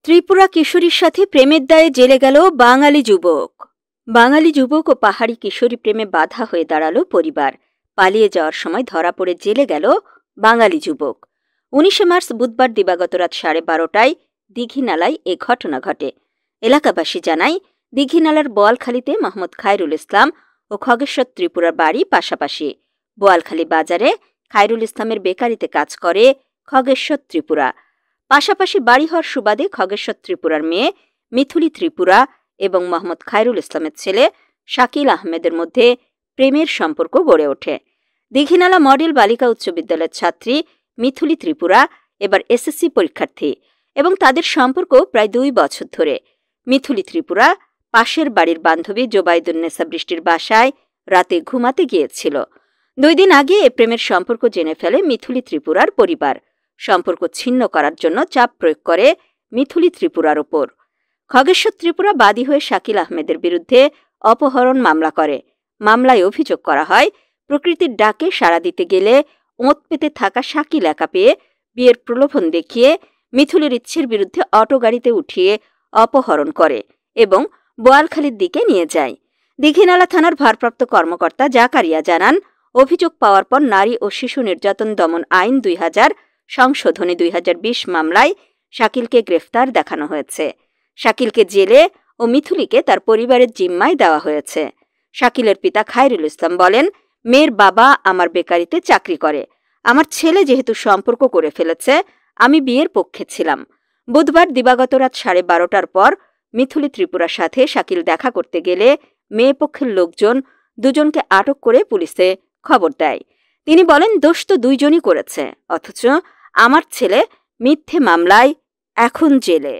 ত্রিপুরা কিশোরীর সাথে প্রেমের দায়ে জেলে গেল বাঙালি যুবক। বাঙালি যুবক ও পাহাড়ি কিশোরী প্রেমে বাধা হয়ে দাঁড়াল পরিবার। পালিয়ে যাওয়ার সময় ধরা পড়ে জেলে গেল বাঙালি যুবক। 19 মার্চ বুধবার দিবাগত রাত 12:30টায় দীঘিনালায় এ ঘটনা ঘটে। এলাকাবাসী জানায়, দীঘিনালার বোয়ালখালীতে মোহাম্মদ খায়রুল ইসলাম ও খগেশ্বর ত্রিপুরার বাড়ি পাশাপাশি। বোয়ালখালী বাজারে খায়রুল ইসলামের বেকারিতে কাজ করে খগেশ্বর ত্রিপুরা। পাশাপাশি বাড়ি হওয়ার সুবাদে খগেশ্বর ত্রিপুরার মেয়ে মিথুলি ত্রিপুরা এবং মোহাম্মদ খায়রুল ইসলামের ছেলে শাকিল আহমেদের মধ্যে প্রেমের সম্পর্ক গড়ে ওঠে। দীঘিনালা মডেল বালিকা উচ্চ বিদ্যালয়ের ছাত্রী মিথুলি ত্রিপুরা এবার এসএসসি পরীক্ষার্থী এবং তাদের সম্পর্ক প্রায় 2 বছর ধরে। মিথুলি ত্রিপুরা পাশের বাড়ির বান্ধবী জোবাইদুন্নেসা বৃষ্টির বাসায় রাতে ঘুমাতে গিয়েছিল। 2 দিন আগে এ প্রেমের সম্পর্ক জেনে ফেলে মিথুলি ত্রিপুরার পরিবার। সম্পর্ক ছিন্ন করার জন্য চাপ প্রয়োগ করে মিথুলি ত্রিপুরার ওপর। খগেশ্বর ত্রিপুরা বাদী হয়ে শাকিল আহমেদের বিরুদ্ধে অপহরণ মামলা করে। মামলায় অভিযোগ করা হয়, প্রকৃতির ডাকে সাড়া দিতে গেলে ওঁত পেতে থাকা শাকিল একা পেয়ে বিয়ের প্রলোভন দেখিয়ে মিথুলির ইচ্ছের বিরুদ্ধে অটো গাড়িতে উঠিয়ে অপহরণ করে এবং বোয়ালখালীর দিকে নিয়ে যায়। দীঘিনালা থানার ভারপ্রাপ্ত কর্মকর্তা জাকারিয়া জানান, অভিযোগ পাওয়ার পর নারী ও শিশু নির্যাতন দমন আইন 2000 সংশোধনী 2020 মামলায় শাকিলকে গ্রেফতার দেখানো হয়েছে। শাকিলকে জেলে ও মিথুলিকে তার পরিবারের জিম্মায় দেওয়া হয়েছে। শাকিলের পিতা খায়রুল ইসলাম বলেন, মেয়ের বাবা আমার বেকারিতে চাকরি করে। আমার ছেলে যেহেতু সম্পর্ক করে ফেলেছে, আমি বিয়ের পক্ষে ছিলাম। বুধবার দিবাগত রাত 12:30টার পর মিথুলি ত্রিপুরার সাথে শাকিল দেখা করতে গেলে মেয়ে পক্ষের লোকজন দুজনকে আটক করে পুলিশে খবর দেয়। তিনি বলেন, দোষ তো 2 জনই করেছে, অথচ আমার ছেলে মিথ্যে মামলায় এখন জেলে।